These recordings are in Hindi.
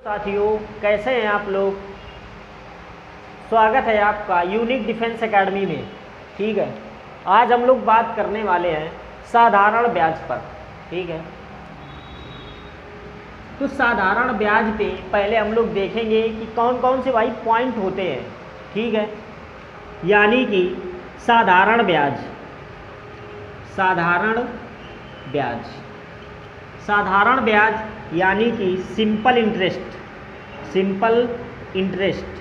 साथियों, कैसे हैं आप लोग। स्वागत है आपका यूनिक डिफेंस एकेडमी में। ठीक है, आज हम लोग बात करने वाले हैं साधारण ब्याज पर। ठीक है, तो साधारण ब्याज पे पहले हम लोग देखेंगे कि कौन कौन से भाई पॉइंट होते हैं। ठीक है, यानी कि साधारण ब्याज, साधारण ब्याज, साधारण ब्याज यानी कि सिंपल इंटरेस्ट, सिंपल इंटरेस्ट।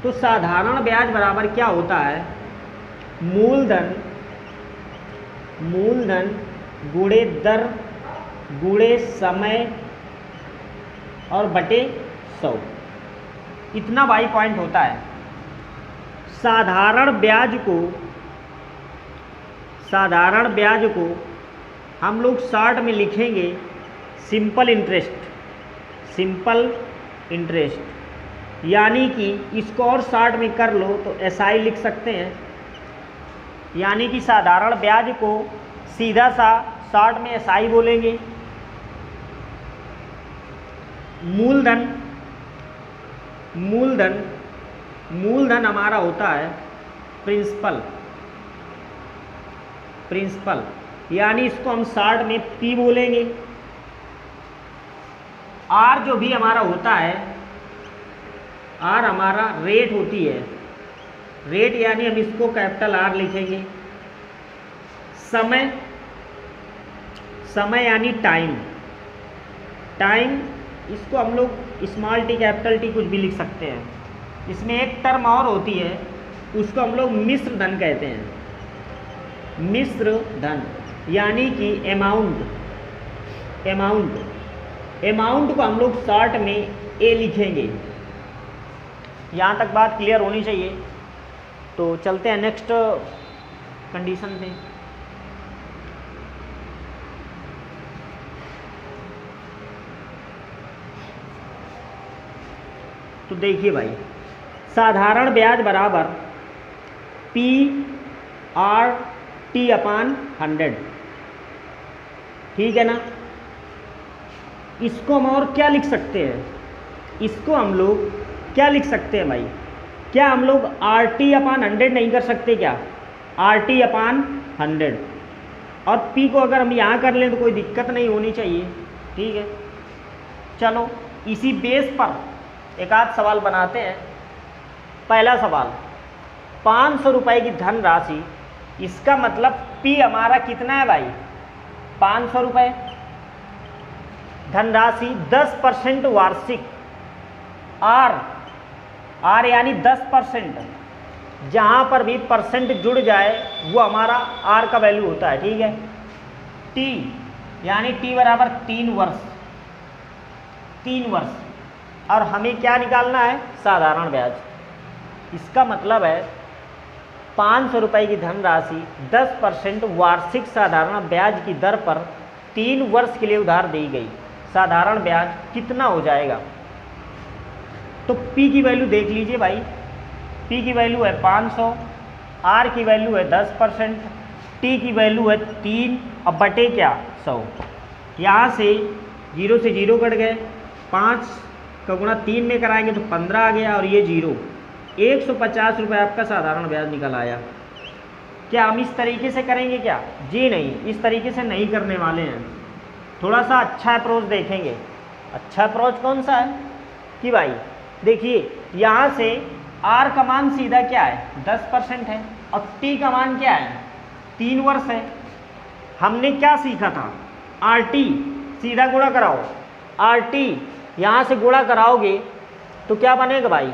तो साधारण ब्याज बराबर क्या होता है? मूलधन, मूलधन गुणे दर गुणे समय और बटे 100, इतना भाई पॉइंट होता है। साधारण ब्याज को, साधारण ब्याज को हम लोग शॉर्ट में लिखेंगे सिंपल इंटरेस्ट, सिंपल इंटरेस्ट। यानी कि इसको और शॉर्ट में कर लो तो एसआई लिख सकते हैं। यानी कि साधारण ब्याज को सीधा सा शॉर्ट में एसआई बोलेंगे। मूलधन, मूलधन, मूलधन हमारा होता है प्रिंसिपल, प्रिंसिपल, यानी इसको हम शॉर्ट में पी बोलेंगे। आर जो भी हमारा होता है, आर हमारा रेट होती है, रेट यानी हम इसको कैपिटल आर लिखेंगे। समय, समय यानी टाइम, टाइम इसको हम लोग स्मॉल टी कैपिटल टी कुछ भी लिख सकते हैं। इसमें एक टर्म और होती है, उसको हम लोग मिश्र धन कहते हैं। मिश्र धन यानी कि अमाउंट, अमाउंट, अमाउंट को हम लोग शॉर्ट में ए लिखेंगे। यहाँ तक बात क्लियर होनी चाहिए। तो चलते हैं नेक्स्ट कंडीशन पे। तो देखिए भाई, साधारण ब्याज बराबर पी आर टी अपान 100। ठीक है ना। इसको हम और क्या लिख सकते हैं? इसको हम लोग क्या लिख सकते हैं भाई? क्या हम लोग आर टी अपान 100 नहीं कर सकते क्या? आर टी अपान 100 और पी को अगर हम यहाँ कर लें तो कोई दिक्कत नहीं होनी चाहिए। ठीक है, चलो इसी बेस पर एक आध सवाल बनाते हैं। पहला सवाल, 500 रुपये की धनराशि, इसका मतलब पी हमारा कितना है भाई? 500 रुपये। धनराशि 10% वार्षिक, आर, आर यानी 10%, जहाँ पर भी परसेंट जुड़ जाए वो हमारा आर का वैल्यू होता है। ठीक है। टी यानी टी बराबर 3 वर्ष, 3 वर्ष। और हमें क्या निकालना है? साधारण ब्याज। इसका मतलब है 500 रुपये की धनराशि 10% वार्षिक साधारण ब्याज की दर पर 3 वर्ष के लिए उधार दी गई। साधारण ब्याज कितना हो जाएगा? तो P की वैल्यू देख लीजिए भाई। P की वैल्यू है 500, R की वैल्यू है 10%, T की वैल्यू है 3 और बटे क्या? 100। यहाँ से 0 से 0 कट गए, 5 का गुणा 3 में कराएंगे तो 15 आ गया और ये 0। 150 रुपये आपका साधारण ब्याज निकल आया। क्या हम इस तरीके से करेंगे क्या? जी नहीं, इस तरीके से नहीं करने वाले हैं। थोड़ा सा अच्छा अप्रोच देखेंगे। अच्छा अप्रोच कौन सा है कि भाई देखिए, यहाँ से आर का मान सीधा क्या है? 10% है और टी का मान क्या है? 3 वर्ष है। हमने क्या सीखा था? आर टी सीधा गुणा कराओ। आर टी यहाँ से गुणा कराओगे तो क्या बनेगा भाई?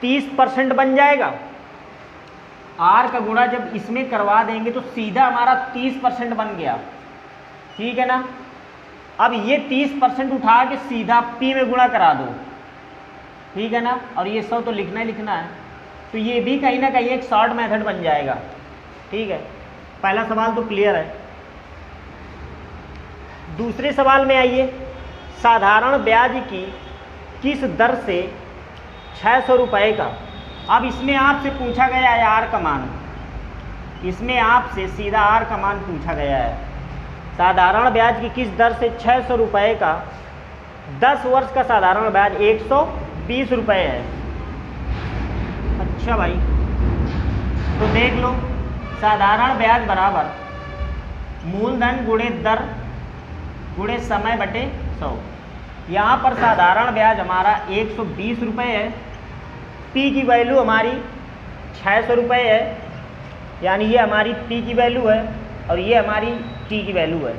30% बन जाएगा। आर का गुणा जब इसमें करवा देंगे तो सीधा हमारा 30% बन गया। ठीक है ना। अब ये 30% उठा के सीधा पी में गुणा करा दो। ठीक है ना। और ये 100 तो लिखना ही लिखना है। तो ये भी कहीं ना कहीं एक शॉर्ट मेथड बन जाएगा। ठीक है, पहला सवाल तो क्लियर है। दूसरे सवाल में आइए। साधारण ब्याज की किस दर से 600 रुपये का, अब इसमें आपसे पूछा गया है आर का मान, इसमें आपसे सीधा आर का मान पूछा गया है। साधारण ब्याज की किस दर से 600 रुपये का 10 वर्ष का साधारण ब्याज 120 रुपये है। अच्छा भाई, तो देख लो, साधारण ब्याज बराबर मूलधन गुणे दर गुणे समय बटे 100। यहाँ पर साधारण ब्याज हमारा 120 रुपये है, पी की वैल्यू हमारी 600 रुपये है, यानी ये हमारी पी की वैल्यू है और ये हमारी टी की वैल्यू है।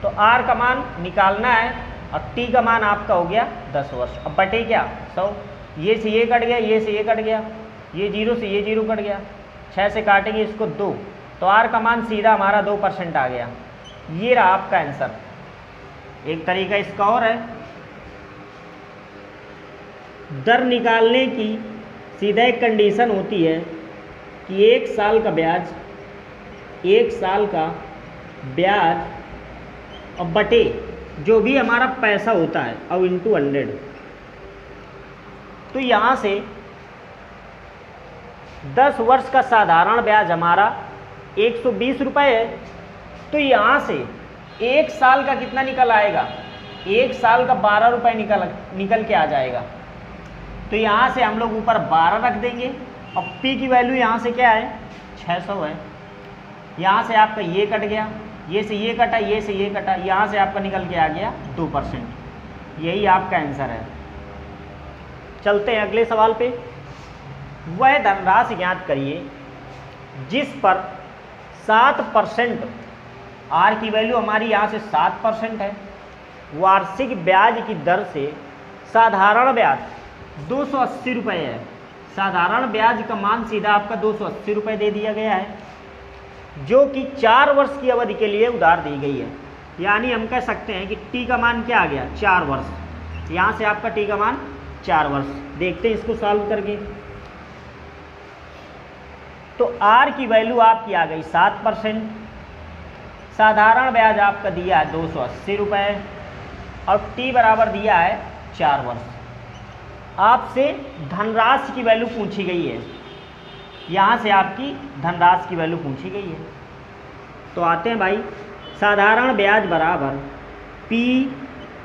तो आर का मान निकालना है और टी का मान आपका हो गया 10 वर्ष। अब बटे क्या 100, ये से ये कट गया, ये से ये कट गया, ये 0 से ये 0 कट गया, 6 से काटेंगे इसको 2, तो आर का मान सीधा हमारा 2% आ गया। ये रहा आपका आंसर। एक तरीका इसका और है, दर निकालने की सीधा एक कंडीशन होती है कि 1 साल का ब्याज, 1 साल का ब्याज और बटे जो भी हमारा पैसा होता है और इंटू 100। तो यहाँ से 10 वर्ष का साधारण ब्याज हमारा 120 रुपये है, तो यहाँ से 1 साल का कितना निकल आएगा, 1 साल का 12 रुपये निकल के आ जाएगा। तो यहाँ से हम लोग ऊपर 12 रख देंगे और पी की वैल्यू यहाँ से क्या है 600 है। यहाँ से आपका ये कट गया, ये से ये कटा, ये से ये कटा, यहाँ से आपका निकल के आ गया 2%। यही आपका आंसर है। चलते हैं अगले सवाल पे। वह धनराशि ज्ञात करिए जिस पर 7%, आर की वैल्यू हमारी यहाँ से 7% है, वार्षिक ब्याज की दर से साधारण ब्याज 280 रुपये है। साधारण ब्याज का मान सीधा आपका 280 रुपये दे दिया गया है, जो कि 4 वर्ष की अवधि के लिए उधार दी गई है। यानी हम कह सकते हैं कि टी का मान क्या आ गया 4 वर्ष। यहाँ से आपका टी का मान 4 वर्ष। देखते हैं इसको सॉल्व करके। तो आर की वैल्यू आपकी आ गई 7%, साधारण ब्याज आपका दिया है 280 रुपये और टी बराबर दिया है 4 वर्ष। आपसे धनराशि की वैल्यू पूछी गई है, यहाँ से आपकी धनराशि की वैल्यू पूछी गई है। तो आते हैं भाई, साधारण ब्याज बराबर पी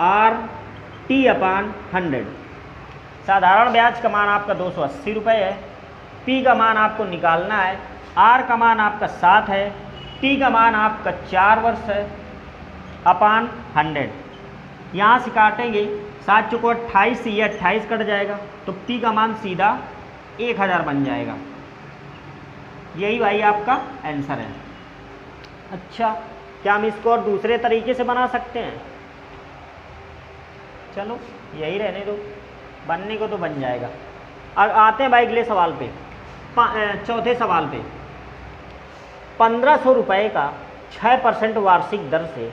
आर टी अपान 100। साधारण ब्याज का मान आपका 280 रुपये है, पी का मान आपको निकालना है, आर का मान आपका 7 है, टी का मान आपका 4 वर्ष है, अपान 100। यहाँ से काटेंगे 7 चौको 28 से ये 28 कट जाएगा, तो पी का मान सीधा 1000 बन जाएगा। यही भाई आपका आंसर है। अच्छा, क्या हम इसको और दूसरे तरीके से बना सकते हैं? चलो यही रहने दो, बनने को तो बन जाएगा। अब आते हैं भाई अगले सवाल पे, चौथे सवाल पे। 1500 रुपये का 6% वार्षिक दर से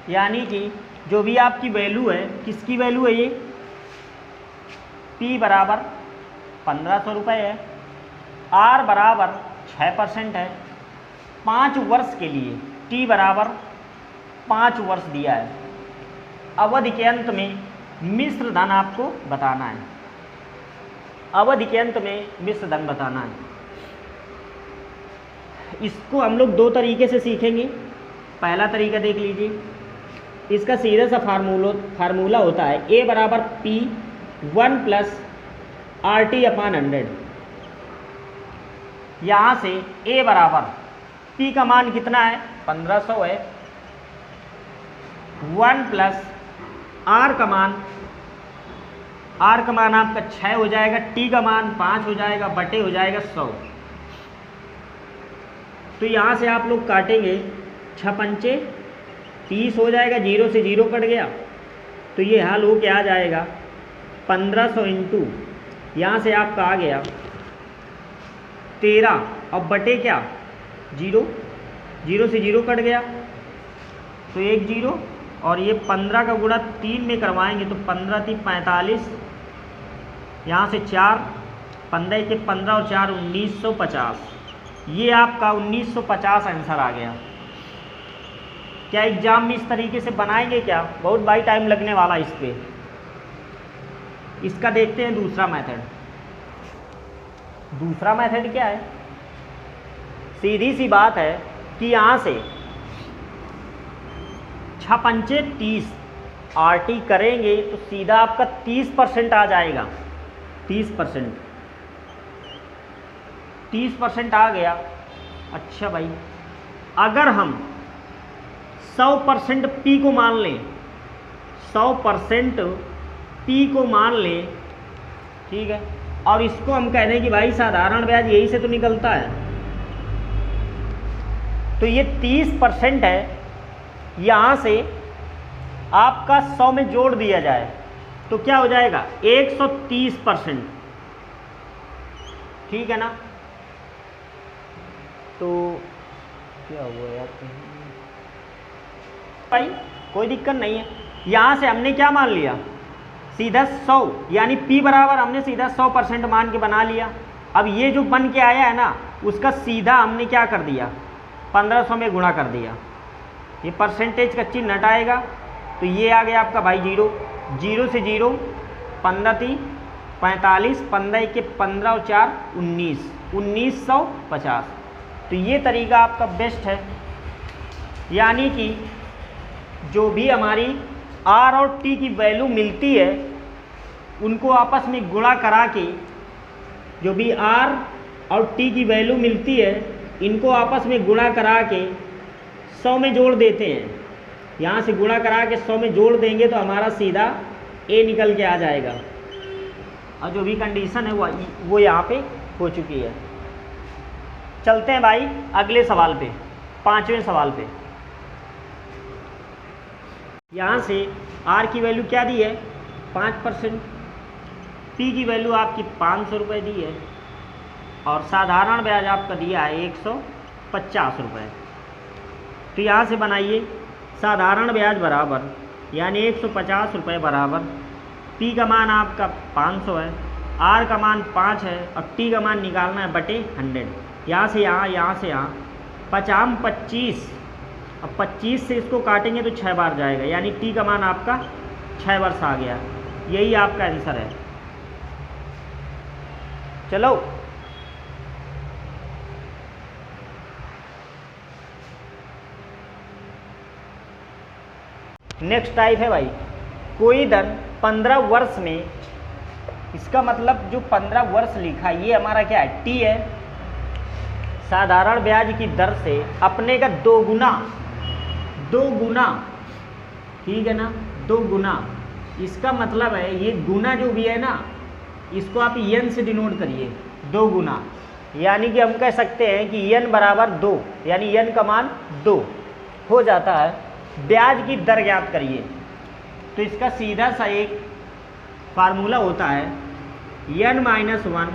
यानी कि जो भी आपकी वैल्यू है, किसकी वैल्यू है ये, P बराबर 1500 रुपये है, R बराबर 6% है, 5 वर्ष के लिए T बराबर 5 वर्ष दिया है। अवधि के अंत में मिश्र धन आपको बताना है। अवधि के अंत में मिश्र धन बताना है। इसको हम लोग 2 तरीके से सीखेंगे। पहला तरीका देख लीजिए, इसका सीधा सा फार्मूला होता है A बराबर P 1 प्लस RT अपान 100। यहाँ से A बराबर P का मान कितना है 1500 है, 1 प्लस R का मान आपका 6 हो जाएगा, T का मान 5 हो जाएगा, बटे हो जाएगा 100। तो यहाँ से आप लोग काटेंगे 6 पंचे 30 हो जाएगा, 0 से 0 कट गया, तो ये हाल हो के आ जाएगा 1500 इंटू, यहाँ से आपका आ गया 13 और बटे क्या 0, 0 से 0 कट गया तो 1 0, और ये 15 का गुणा 3 में करवाएंगे तो 15 3 45, यहाँ से 4, 15 के 15 और 4 1950। ये आपका 1950 आंसर आ गया। क्या एग्जाम में इस तरीके से बनाएंगे क्या? बहुत भाई टाइम लगने वाला इस पे। इसका देखते हैं दूसरा मेथड। दूसरा मेथड क्या है? सीधी सी बात है कि यहाँ से 1500 6 पंचे 30, RT करेंगे तो सीधा आपका 30% आ जाएगा। 30% आ गया। अच्छा भाई, अगर हम 100% P को मान लें, 100% P को मान लें, ठीक है, और इसको हम कह दें कि भाई साधारण ब्याज यही से तो निकलता है, तो ये 30% है, यहाँ से आपका 100 में जोड़ दिया जाए तो क्या हो जाएगा 130%, ठीक है ना। तो क्या हुआ यार, भाई कोई दिक्कत नहीं है। यहाँ से हमने क्या मान लिया, सीधा 100, यानी P बराबर हमने सीधा 100% मान के बना लिया। अब ये जो बन के आया है ना, उसका सीधा हमने क्या कर दिया, 1500 में गुणा कर दिया। ये परसेंटेज का चिन्ह हटाएगा तो ये आ गया आपका भाई 0, 0 से 0, 15 3 45, 15 के 15 और 4 19, 1950। तो ये तरीका आपका बेस्ट है, यानी कि जो भी हमारी R और T की वैल्यू मिलती है उनको आपस में गुणा करा के, जो भी R और T की वैल्यू मिलती है इनको आपस में गुणा करा के 100 में जोड़ देते हैं। यहाँ से गुणा करा के 100 में जोड़ देंगे तो हमारा सीधा A निकल के आ जाएगा, और जो भी कंडीशन है वो यहाँ पे हो चुकी है। चलते हैं भाई अगले सवाल पे, 5वें सवाल पे। यहाँ से R की वैल्यू क्या दी है 5%, P की वैल्यू आपकी 500 रुपये दी है, और साधारण ब्याज आपका दिया है 150 रुपये। तो यहाँ से बनाइए साधारण ब्याज बराबर, यानी 150 रुपये बराबर P का मान आपका 500 है, R का मान 5 है, और T का मान निकालना है बटे 100। यहाँ से यहाँ, यहाँ से यहाँ, 50 25, अब 25 से इसको काटेंगे तो 6 बार जाएगा, यानी T का मान आपका 6 वर्ष आ गया। यही आपका आंसर है। चलो नेक्स्ट टाइप है भाई, कोई धन 15 वर्ष में, इसका मतलब जो 15 वर्ष लिखा ये हमारा क्या है, T है, साधारण ब्याज की दर से अपने का 2 गुना, ठीक है ना, 2 गुना। इसका मतलब है ये गुना जो भी है ना, इसको आप n से डिनोट करिए, 2 गुना, यानी कि हम कह सकते हैं कि n बराबर 2, यानी n का मान 2 हो जाता है। ब्याज की दर ज्ञात करिए, तो इसका सीधा सा एक फार्मूला होता है n-1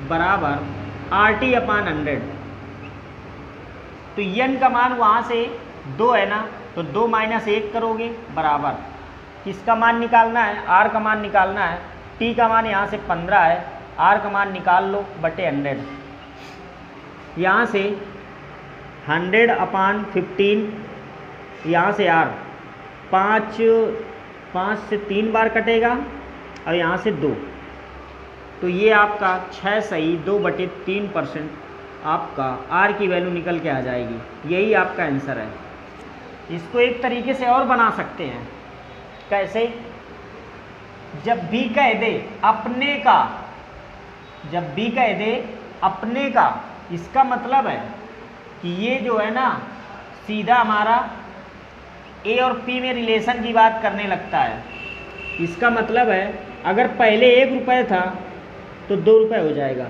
बराबर RT अपान 100। तो n का मान वहाँ से 2 है ना, तो 2 - 1 करोगे बराबर, किसका मान निकालना है, R का मान निकालना है। T का मान यहाँ से 15 है, R का मान निकाल लो बटे 100। यहाँ से 100 अपान 15, यहाँ से R 5 से 3 बार कटेगा, और यहाँ से 2, तो ये आपका 6 सही 2/3% आपका R की वैल्यू निकल के आ जाएगी। यही आपका आंसर है। इसको एक तरीके से और बना सकते हैं, कैसे, जब भी कह दे अपने का, जब भी कह दे अपने का, इसका मतलब है कि ये जो है ना सीधा हमारा A और P में रिलेशन की बात करने लगता है। इसका मतलब है अगर पहले 1 रुपये था तो 2 रुपये हो जाएगा।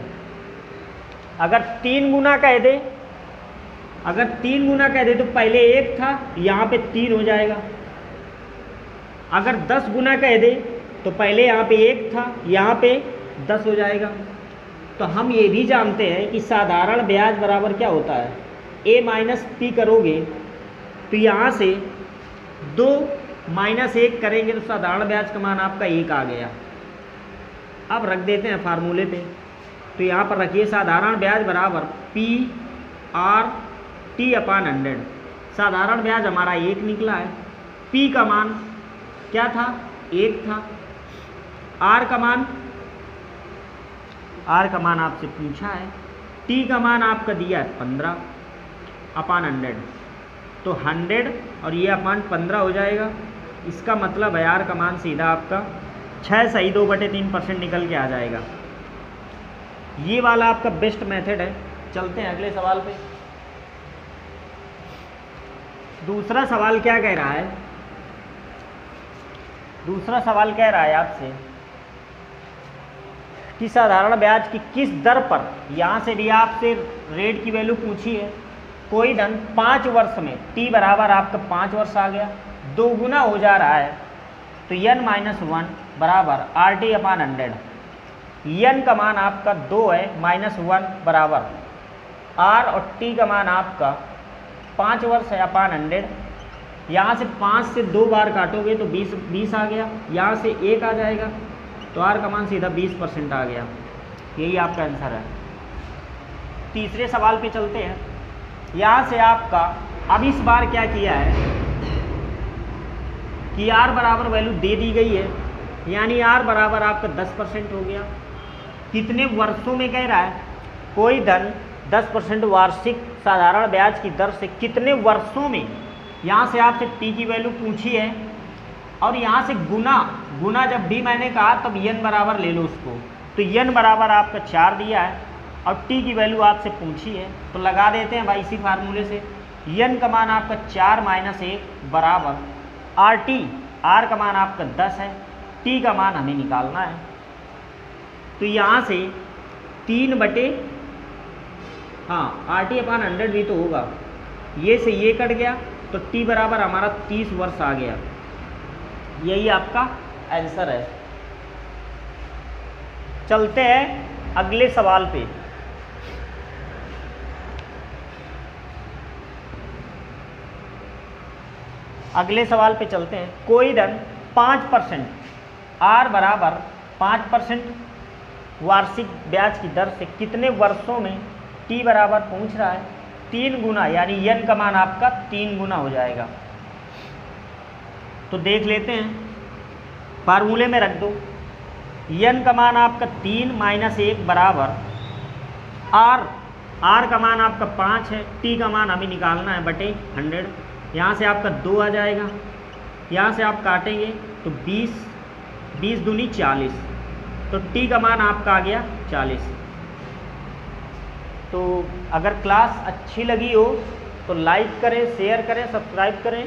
अगर 3 गुना कह दे, अगर 3 गुना कह दे तो पहले 1 था, यहाँ पे 3 हो जाएगा। अगर 10 गुना कह दे तो पहले यहाँ पे 1 था, यहाँ पे 10 हो जाएगा। तो हम ये भी जानते हैं कि साधारण ब्याज बराबर क्या होता है, A माइनस P करोगे तो यहाँ से 2 - 1 करेंगे तो साधारण ब्याज का मान आपका 1 आ गया। अब रख देते हैं फार्मूले पे, तो यहाँ पर रखिए साधारण ब्याज बराबर PR/T अपान 100। साधारण ब्याज हमारा 1 निकला है, P का मान क्या था, 1 था, R का मान आपसे पूछा है, T का मान आपका दिया है 15 अपान 100। तो 100 और ये अपान 15 हो जाएगा। इसका मतलब है आर का मान सीधा आपका 6 सही 2/3% निकल के आ जाएगा। ये वाला आपका बेस्ट मेथड है। चलते हैं अगले सवाल पे। दूसरा सवाल क्या कह रहा है? दूसरा सवाल कह रहा है आपसे कि साधारण ब्याज की किस दर पर, यहाँ से भी आपसे रेट की वैल्यू पूछी है, कोई धन 5 वर्ष में t बराबर आपका 5 वर्ष आ गया, 2 गुना हो जा रहा है, तो n-1 बराबर RT/100। n का मान आपका 2 है, -1 बराबर r और t का मान आपका 5 वर्ष है अपान 100। यहाँ से 5 से 2 बार काटोगे तो 20 आ गया, यहाँ से 1 आ जाएगा, तो r का मान सीधा 20% आ गया। यही आपका आंसर है। तीसरे सवाल पे चलते हैं। यहाँ से आपका अब इस बार क्या किया है कि r बराबर वैल्यू दे दी गई है, यानी r बराबर आपका 10% हो गया। कितने वर्षों में कह रहा है? कोई धन 10% वार्षिक साधारण ब्याज की दर से कितने वर्षों में, यहाँ से आपसे t की वैल्यू पूछी है और यहाँ से गुना जब भी मैंने कहा तब n बराबर ले लो उसको, तो n बराबर आपका 4 दिया है और t की वैल्यू आपसे पूछी है, तो लगा देते हैं भाई इसी फार्मूले से। n का मान आपका 4 - 1 बराबर RT, r का मान आपका 10 है, t का मान हमें निकालना है। तो यहाँ से 3/, हाँ RT/100 भी तो होगा, ये से ये कट गया तो t बराबर हमारा 30 वर्ष आ गया। यही आपका आंसर है। चलते हैं अगले सवाल पे। अगले सवाल पे चलते हैं। कोई धन 5%, r बराबर 5% वार्षिक ब्याज की दर से कितने वर्षों में t बराबर पूछ रहा है 3 गुना, यानी n का मान आपका 3 गुना हो जाएगा। तो देख लेते हैं, फार्मूले में रख दो। n का मान आपका 3 - 1 बराबर r का मान आपका 5 है, t का मान हमें निकालना है बटे 100। यहाँ से आपका 2 आ जाएगा, यहाँ से आप काटेंगे तो 20 दूनी 40, तो t का मान आपका आ गया 40। तो अगर क्लास अच्छी लगी हो तो लाइक करें, शेयर करें, सब्सक्राइब करें।